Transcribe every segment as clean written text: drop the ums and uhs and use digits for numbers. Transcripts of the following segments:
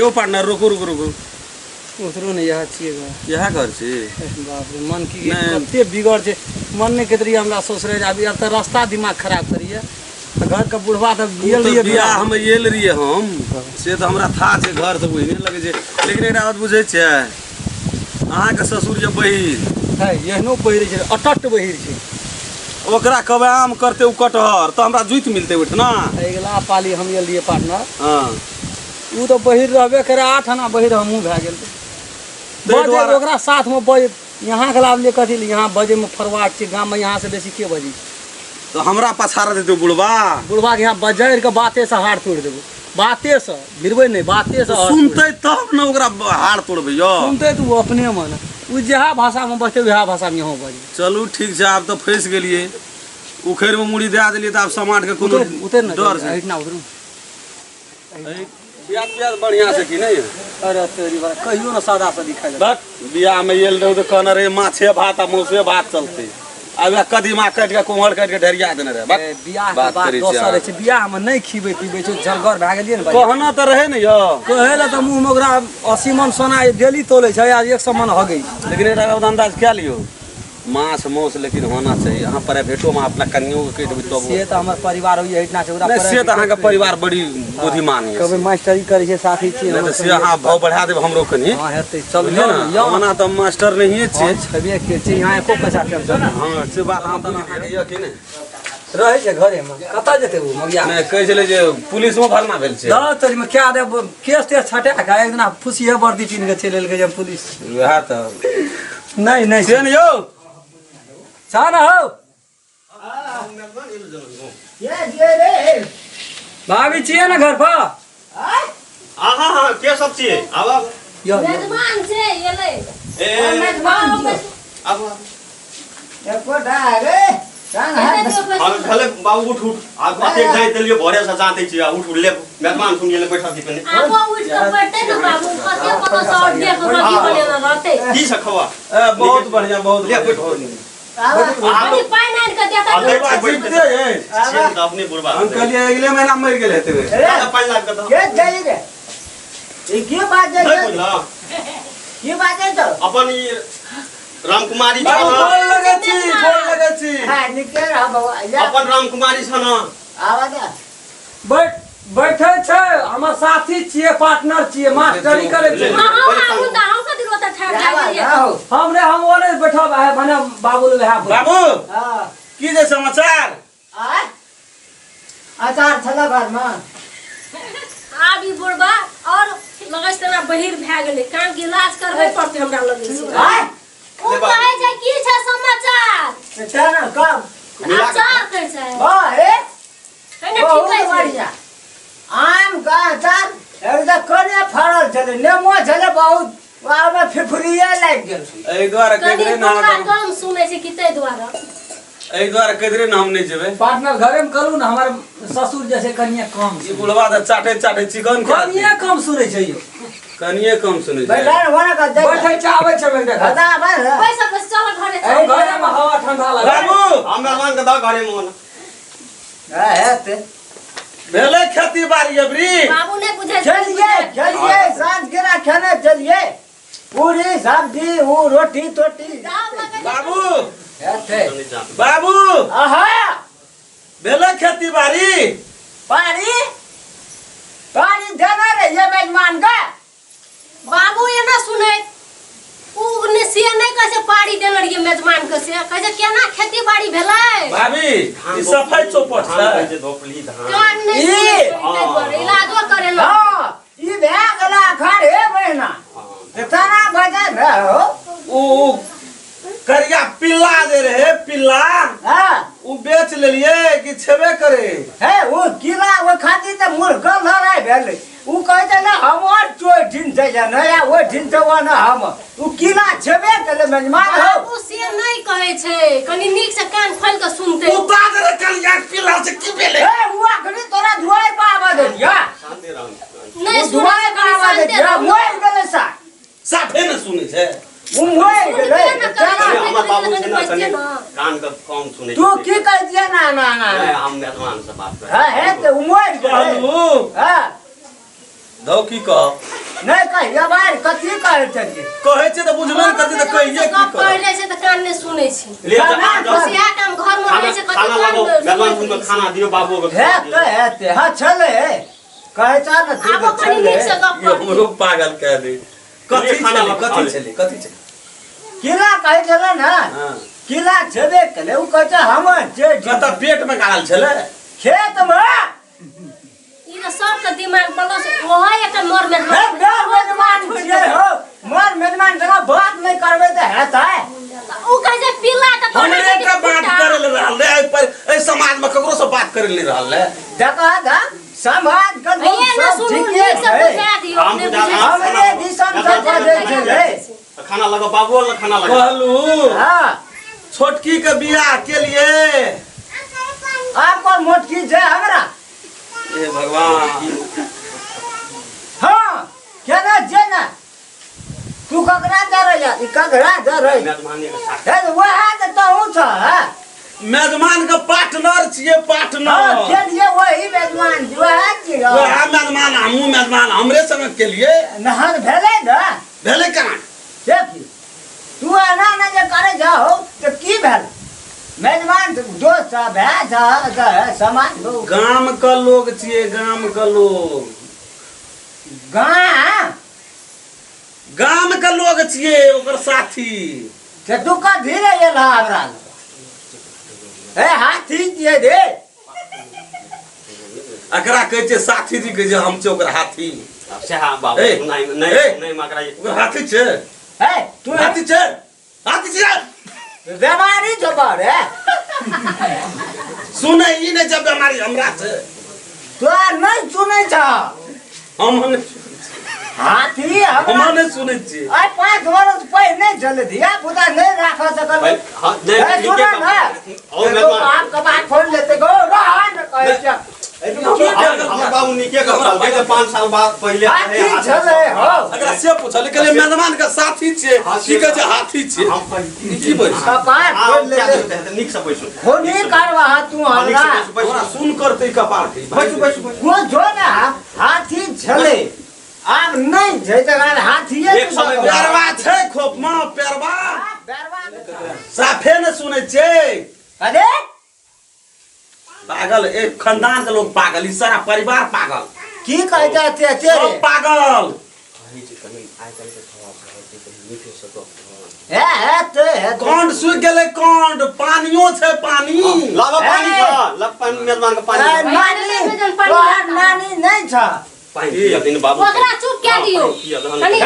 यो partner रुको रुको रुको उतरो नहीं यहाँ चाहिए घर यह घर से बाप रे मन की कते बिगड़ छे मन ने केतरी हमरा सोच रहे अभी अब तो रास्ता दिमाग खराब करिए घर का बुढ़वा तो गेल रहिए बिया हम येल रहिए हम से तो हमरा था छे घर से बुझने लगे छे लेकिन एकरा बात बुझै छे अहाँ के ससुर जे बहिर है एहनो पहिरे छे अटट बहिर छे ओकरा कबे आम करते उ कटहर तो हमरा जुइत मिलते उठ ना अगला पाली हम गेल रहिए पार्टनर हां उ तो बहिर रहबे करे 8 आना बहिर हमहू भए गेल बजे ओकरा साथ में बजे यहाँ के लाभ ले कथी यहाँ बजे में फरवाट छे गांव में यहाँ से बेसी के बजी तो हमरा पछाड़ देते बुढ़वा के यहाँ बजैर के बाते से हाथ तोड़ देबो बाते से गिरबै नहीं बाते से सुनते तब न ओकरा हाथ तोड़बै यो सुनते तू अपने मन उ जहा भाषा में बजते वह भाषा में यहाँ बजी चलू ठीक छे आब तो फंस गेलिए उखेर में मुड़ी दे देलिए त आब समाट के कोनो उतर डर से इतना उतरू बिया बिया बढ़िया से की नहीं अरे तेरी बात कहियो ना सादा सा दिखाई दे बिया में येल रहो तो कहना रे माछे भात आ मुसे भात चलते अब कदीमा काट के कोमल काट के ढरिया देने रे बियाह के बात दोसर छै बियाह में नहीं खीबे पीबे छै जलगर भए गेलिए ने कहना तो रहे न यो कहेला त मुंह में ओकरा 80 मन सोना डेली तोले छै आज 100 मन हो गई लेकिन एटा अंदाज क्या लियो मांस मौस लेकिन होना चाहिए अहाँ प्राइवेटो में अपना कन्यो के कट तो से त हमर परिवार होइए इतना छै ओकरा से त अहाँ के परिवार बड़ी बुद्धिमान है कबे मास्टरी करे छै साथी छी नहीं से अहाँ भाव बढ़ा देब हमरो कनी हां हेतै चल यो ओना त मास्टर नहीं छै छबे के छै यहां एको पैसा टेंशन हां से बात अहाँ त ना कि नहीं रहे छै घरे में कता जेते वो मगिया नहीं कह छले जे पुलिस में भरना भेल छै द तरी में क्या दे केस ते छटा का एक दिना फुसिए वर्दी पिन के चलल के जब पुलिस वह त नहीं से न यो साना हो ये रे भाभी छिए ना घर पर हां के सब छिए अब यो मेहमान छे ये ले ए मेहमान अब एको डारे सांग हम भले बाबू उठ अब अते जाय देलियो भरे से जाते छी उठ ले मेहमान सुन ले बैठा दी कने अब उठ के बैठते न बाबू कते पता सॉट दे के रोटी बनेला रहते की से खवा बहुत बढ़िया बहुत ले बैठ पानी पानी आन के देता छेन अपने बुढ़वा हम कहलिए अगले महीना मर गेल हेते वे 5 लाख का के जाई रे ई के बात है नहीं बुझला की बात है तो अपन ई रामकुमारी बाबू बोल लगे छी हां निके रह बाबा अपन रामकुमारी छ न आवाज बैठे छै हमर साथी छिए पार्टनर छिए मास्टरी करे छै हां हां दाऊ का दिलो त ठाड़ जाई हमरे हम ओने बैठब है भने बाबू ले बाबू हां की जे समाचार आ आचार छला घर में आबी बुढ़बा और लगै छै ना बहिर भए गेलै काम के इलाज करबै पड़ते हमरा लगै छै हां ओ कहै छै की छै समाचार चल कम आचार कहै छै हां हे कने ठीक है बढ़िया आम का आचार एकदम कने फरल चले नेमो चले बहुत वामे फिफरिया लाग गेल एहि द्वारा कहदरे ना कम सुनै छै किते द्वारा एहि द्वारा कहदरे ना हम नहीं जेबे पार्टनर घरे में करू ना हमर ससुर जैसे कनिया कम ई बुढ़वा त चाटे चिकन कनिया कम सुनै छै यो कनिए कम सुनै छै बैठा होना का दे बैठे चावे छै में देखा हदा बस पैसा बस चल घरे ए चल घरे में हवा ठंडा लगे बाबू हम मेहमान के द घरे में होना है ते भेले खेती बाड़ी अबरी बाबू ने बुझे चलिए सांझ के खाने चलिए पूरी सब्जी वो रोटी टोटी बाबू है बाबू आहा भेले खेती बाड़ी पानी पानी देना रे ये मेहमान का बाबू ये ना सुने उ ने से नहीं कैसे पाड़ी देलर ये मेजबान के से कैसे केना खेती बाड़ी भेलै भाभी ई सफाई चौपट धान छै जे धोपली धान कान नहीं इलाजो करे ना हां ई भे गला खड़े बहना कितना बजे रहो उ करिया पिल्ला दे रहे पिल्ला हां उ बेच लेलिए कि छेबे करे है वो किला वो खाती त मुर्गा लड़ाई भेले उ कहते ना हमर चोय दिन से नया वो दिन से वो ना हम उ किला छेबे करे मेहमान हो बाबू से नहीं कहे छै कनी नीक से कान खोल के सुनते उता दे करिया पिल्ला से की भेले ए हुआ कनी तोरा दुआई पावा दे दिया शांति रह नहीं दुआई सुने पावा दे दिया मोय गेले सा साफे न सुनै छै उ मोय गेले हमर बाबू छै ना कने कान के कम सुनै तू की कह दिया ना हम मेहमान से बात कर है तो उ मोय गेले बाबू हां दो की कह नहीं कहिया बार कथी कहै छथि कहै छै त बुझबे न करतै त कहिए की कब कर पढ़ले से त कान ने सुनै छी ले बस इएह काम घर में होइ छै खाना लगाओ मेहमान सुन के खाना दियो बाबू के हेते हाँ छले कहै छ न आब कनी नीक से गप ये कर हमरो पागल कह दे कथी खाना छले लगा कथी छले किला कहै छले न हां किला छबे कले उ कहै छ हम जे कत पेट में गाल छले खेत में ई त सबके दिमाग बलस ओहे एकटा मर में हे मेहमान छियै हो मर मेहमान जगह बात नहीं करबे त हेतै उ कहे छै पिल्ला त हमरे का बात करल रहल रे पर ए समाज में ककरो से बात करल नहीं रहल रे देखा दा समाज के लोग ये ना सब सुनू ठीके नीक से छै बुझा दियो हम अपने बुझा- बुझा हमरे दिसन से बजै छै रे खाना लगा बाबू वाला खाना लगा कहलू हां छोटकी के बियाह के लिए आपको मोटकी छै हमरा ए भगवान हां केना जे ना तू ककरा जा रही है ककरा जा रही मेहमान के साथ है वह त तहु छ मेजबान के पार्टनर छिए हां पार्टनर के लिए वही मेजबान वह छियै वह मेजबान हमू मेजबान हमरे संग के लिए नहर भेलै न भेले कहां देखी तू एना न जे करे जाओ तो की भेल मेजबान दोस्त भै जा समाज लोग गाम के लोग छिए गाम के लोग गाँ गाम के लोग छिए ओकर साथी से तू का धीरे एला हमरा ए हाथी दिए दे एकरा कहै छै साथी जी कहै छै हम छै ओकर हाथी से हां बाबू ए, नहीं ए, नहीं नहीं मकरा ओकर हाथी छै ए तू हाथी छै हाथी छै बेमारी जबर है सुनै ई नै जब बीमारी हमरा छै तू नहीं सुनै छ हम नै हाथी हम हमरा नै सुनै छी आई 5 वर्ष पहले नहीं चले दिया पुता नहीं रख सकल भाई हां ए नहीं सुन ठीक ना है और तो मेहमान आप कबाड़ खोल लेते गो रहन कहे छ हम बाबू निके का साल के 5 साल बाद पहले हाथी छले हो एकरा से पूछल कहले मेहमान के साथी छिए की कहै छै हाथी छिए हम ई की बोल कबाड़ खोल लेते निक से पैसो खोनी करवा तू हमरा हमरा सुन करतै कपार के पैसो वो जो ना हाथी छले आब नहीं छै जगह हाथी एक समय में पेरवा छै खोप में पेरवा बेरवा साफे न सुनै छै अरे पागल एक खानदान के लोग पागल ई सारा परिवार पागल की कहते थे सब तेरे पागल है ते कौन सूख गेलै कौन पानियो छै पानी लावा पानी का लग पानी मेहमान का पानी नानी तोहर नानी नहीं छ पानी पिया दिन बाबू ओकरा चुप क्या दियो कनी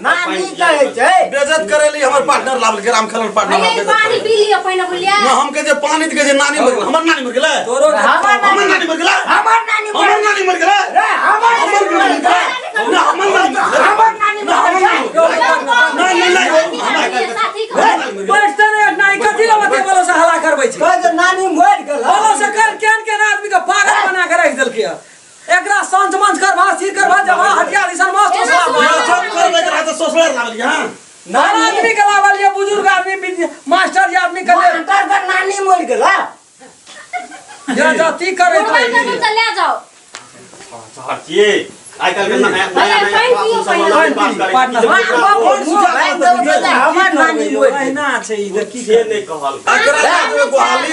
नानी कहे छै बेइज्जत करेली हमर पार्टनर लावल के राम खेलर पार्टनर भैया लावल पानी पी लियो पहिने बोलिया ना हम के जे पानी के जे नानी मर गेलै हमर नानी मर गेलै तोरो हमर हमर नानी मर गेलै हमर नानी हमर नानी मर गेलै रे हमर हमर नानी मर गेलै ना हमर नानी मर गेलै हमर नानी ना हमर नानी नहीं साथी को बैठते रे नहीं कथि ला मते बोलो से हला करबै छी कहे नानी मर गेल बोलो से कर केन आदमी के पागल बना के रख देलकै एकरा संच मंच करबा सिर करबा जमा हथियार इसन मस्त ये सब करबै त रात सोसलर लागल हां नान आदमी के लावल ये बुजुर्ग आदमी मास्टर जी आदमी के अंतर का नानी मर गेल जरा जाति करे मोबाइल तो में चले जाओ हटिए आई कल के नया नया हमर नानी मर गेल ना छै ई देखी से नहीं कहल एकरा साथ गोहाली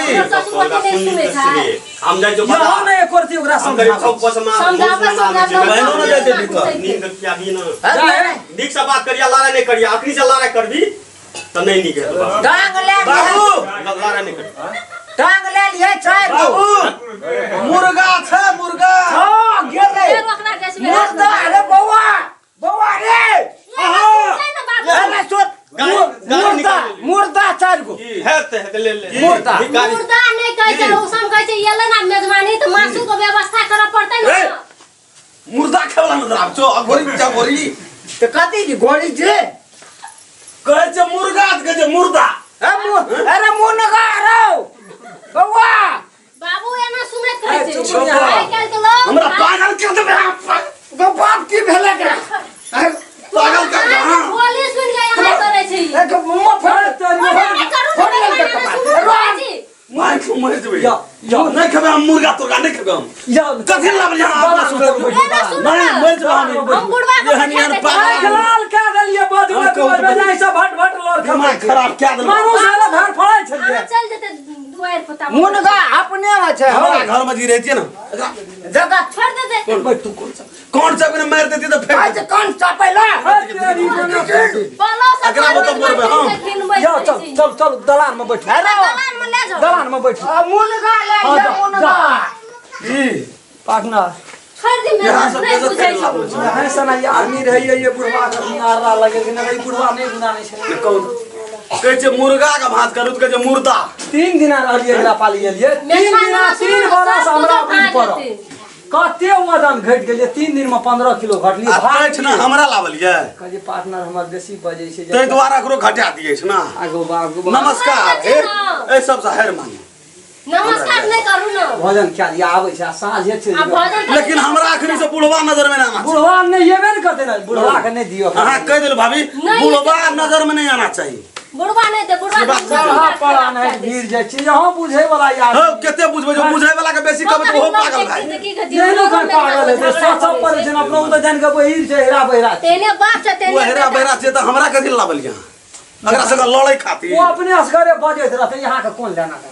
हम जाय जो यहो ने एक करती ओकरा हम करीब समझा 6 वर्ष में समझावा बहनों ने जाते भीतर नींद किया भी ना जाए दीक से बात करिया लारा नहीं करिया आखिरी से लारा कर दी तो नहीं निकल टांग ले बाबू लारा नहीं कर टांग ले लिए चार बाबू मुर्गा छै मुर्गा हां गेले फिर ओकरा कैसे मुर्दा अरे बौआ रे अरे सोच मुर्दा मुर्दा चार गो है ते ले ले मुर्दा मुर्दा नहीं कहे छै उसम कहे छै येले ना मेजबानी तो मासू को व्यवस्था करे पड़तै ना मुर्दा खेवला न दराब छो अगोरी जा गोरी तो कथी की गोरी जे कहै छै मुर्गा कहै छै मुर्दा अरे मुर्गा रो बौआ बाबू एना सुनैत कहै छै चुप रहिया। आइ काल्हि के लोग हमरा पागल कर देबे आप गो बाप की भेले के पागल कर दे हां बोली सुन के एना करे छै एक मुंह फड़ तो नहीं करू फोड़ ले के कपाल। जी मार को मर जेबे नहीं खेबे हम मुर्गा तुर्गा नहीं खेबे हम कथि लाभ यहाँ अपना सुते एना सुन नहीं बोल जो हम हम बुढ़वा के ये हनियन पागल लाल क्या देलिए बजबे नहीं सब भट भट लड़ कमाई खराब क्या दल मानो साला घर फड़ाई छलिए अहाँ चल जेते दुआर पता मुनगा अपने में छै हो हमारा घर में जी रहती है ना जगह छोड़ देते कौन सा मैंने मार देती तो भाई फेंक से कौन चापेला बोलो सब अकरा मतलब बोलबे हम जाओ चल चल चल दलान में बैठ अरे दलान में ले जाओ दलान में बैठ मुनगा ले जा मुनगा जी पार्टनर छोड़ दी मैं यहाँ सब नहीं बेइज्जत बुझाई करे छी लागल छै। है सना ये आदमी रही है ये बुढ़वा का नारा लगे कि नहीं बुढ़वा नहीं गुना नहीं छै कौन कहै छै मुर्गा का भात करू तो कहै छै मुर्दा 3 दिन रहलिए एकरा पालिए लिए 3 दिन 3 बरस हमरा ऊपर पर कते वजन घट गेलिए 3 दिन में 15 किलो घटलिए आ तैठ ना हमरा लावलिए कहे पार्टनर हमर बेसी बजे छै तै द्वारा करो घटा दिए छै ना आगो बागो नमस्कार ए सब से हेर मानी नमस्कार नहीं करू ना भोजन क्या दिया आवे छै साँझे छै आ भोजन लेकिन हमरा अखनी से बुढ़वा नजर में ना आना चाहिए बुढ़वा ने येबे न करते ना बुढ़वा के नहीं दियो अहाँ कह दिल भाभी नहीं, बुढ़वा नजर में नहीं आना चाहिए बुढ़वा नहीं दे बुढ़वा ये बात चढ़ा पड़ा नहीं गिर जाय छै यहाँ बुझे वाला यार हो केते बुझबे जो बुझै वाला के बेसी कहबे तो हो पागल भाई ये लोग पागल है सोचो पर जन अपना तो जान के बहिर छै हेरा बहिरा तेने बाप छै तेने वो हेरा बहरा छै त हमरा कथि लावलिए अगर संग लड़ै खातिर वो अपने असगरे बजैत रहते यहाँ के कौन लेना का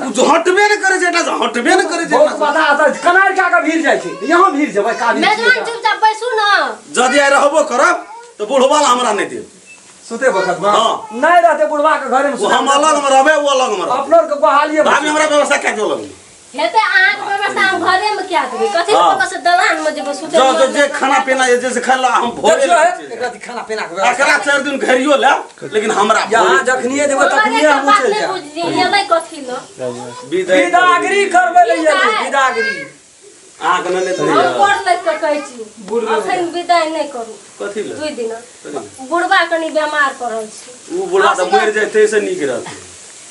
उ जो हटबे न करे छै ना हटबे न करे छै बहुत पता आता कनार का भीड़ जाय छै यहाँ भीड़ जेबै का भीड़ मेजबान चुपचाप बैसू ना जदि आइ रहबो करब तो बुढ़वा हमरा नहीं देब सुते बखत में हाँ। नहीं रहते बुढ़वा के घरे में वो हम अलग में रहबे वो अलग में रहबे अपनों के बहालिए भाभी हमरा व्यवस्था क्या जो लग हेते आहाँ के व्यवस्था हम घरे में क्या देबे कथि हाँ। के से दलान में जेबे सुते जो जे खाना पीना ये जैसे खाला हम भोरे जो है एकरा खाना पीना के व्यवस्था एकरा 4 दिन घरियो ले लेकिन हमरा यहाँ जखनिए देबै तखनिए हम चल जाए बुझिए कथि ल विदागरी करबे ले विदागरी आहाँ के ले हम कोर्ट लग के कहै छी अखन विदाई नहीं करू कथि ले 2 दिन बुढ़वा कनी बीमार पड़ल छी उ बुढ़ा त मर जाय तै से नीक रहत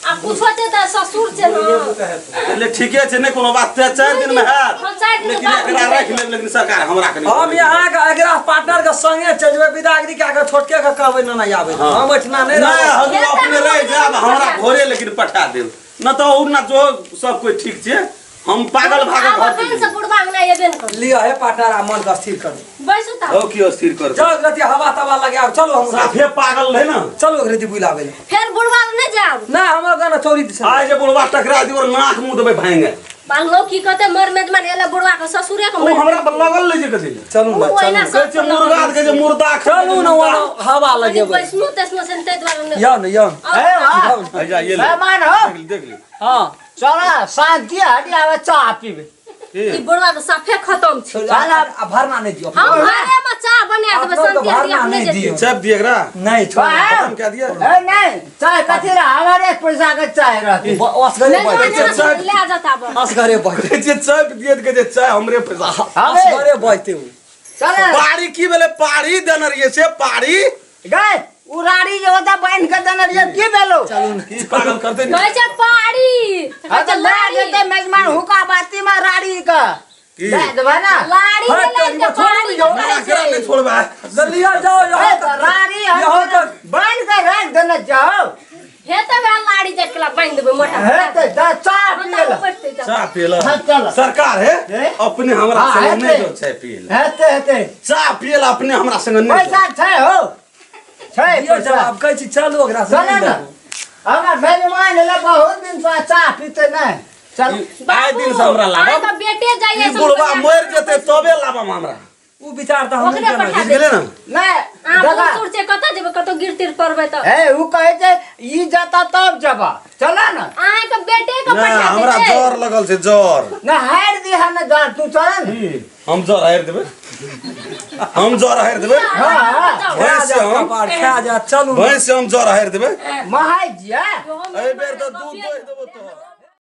आ पूछो ते त ससुर छै ना ले ठीके छै नै कोनो बात 4 दिन में है हम 4 दिन लेकिन एकरा रख ले लेकिन सरकार हमरा के हम यहाँ के एकरा पार्टनर के संगे चलबे विदागरी क्या के छोटके के कहबै ना नहीं आबै हम इतना नहीं नहीं रह हम अपने रह जाब हमरा घरे लेकिन पठा देब न तो उ ना जो सब कोई ठीक छै हम पागल भागल घर अपन से बुढ़वा में एबे न कर लिया है पार्टनर आ मन के स्थिर कर बैसू ता हो की स्थिर कर चल गति हवा तवा लगे आब चलो हम साफे पागल रहे ना चलो गति बुलावे ले फिर बुढ़वा में नहीं जाओ ना हमर गाना चोरी से आज जे बुढ़वा टकरा दी और नाक मुंह देबे भांगे बांगलो की कहते मर मेजमान एला बुढ़वा के ससुरे के उ हमरा पर लगल ले जे कथि चलू ना ओइना चलू कहै छै मुर्गा के जे मुर्दा चलू ना वहाँ हवा लगे बैसनु तेसनु से ते द्वारा या न या ए वाह जा ये ले मेहमान हो देख ले हां चला शांति हटी आवे चाह पीबे ई बुढ़वा के साफे खत्म छै आ भरना नहीं दियो हम घरे में चाह बना देबे अपना तो शांति भरना हम नहीं नहीं दियो जेते चप दिए एकरा नहीं छोड़ खत्म क्या दिया ए नहीं चाय कथी रे हमारे पैसा के चाय रहती असगरे बजते मेजमान ले जाता बस असगरे बजते कहै छै चप दिए के जे चाय हमरे पैसा असगरे बजते चले पाड़ी की बेले पाड़ी देनरिए से पाड़ी गए उराड़ी जो होता बहन के दनरिया की बेलो की पागल करते नहीं कहै छै पाड़ी हाँ तो ले देते मेजमान हुका बाती में राड़ी का की ले देबे ना लाड़ी हट, ले के छोड़ पाड़ी दियो, हमरा एकरा नहीं छोड़बे जल्दिया जाओ ए, यहाँ तो राड़ी यहाँ हम तक बहन के रख देना जाओ हेते वे लाड़ी जकला बांध देबे मोटा है तो चाय हम पिए तो पड़ते जा चाय पिएला हाँ, चलो। सरकार है हैं? अपने हमरा हाँ, संग है नहीं ते। जो चाय पिएला हेते चाय पिएला अपने हमरा संग नहीं पैसा छै हो छै दियो पैसा जवाब कहै छी चलो ओकरा से चले ना हमर मेहमान ले बहुत दिन से चाह पीते नहीं चल आए दिन से हमरा आइ लागब तो बेटे जाइए ई बुढ़वा मर जेते तबे लाबम हमरा उ विचार त हम ओकरे नहीं पठा करना दे। गेले ना नहीं आ जगह बुढ़ से कत जेबे कतो गिर तिर पड़बे त ए उ कहे छै ई जाता तब जबा चला ना आइ के बेटे के ना पठा हमरा दे जर लगल छै जर ना हार दी है ना जा तू चला ना हम जर हार देबे हम जर हार देबे हाँ भैंस से हम कपार खा जा चलू भैंस से हम जर हार देबे महाज जी एहि बेर त दूध दोहि देबो तो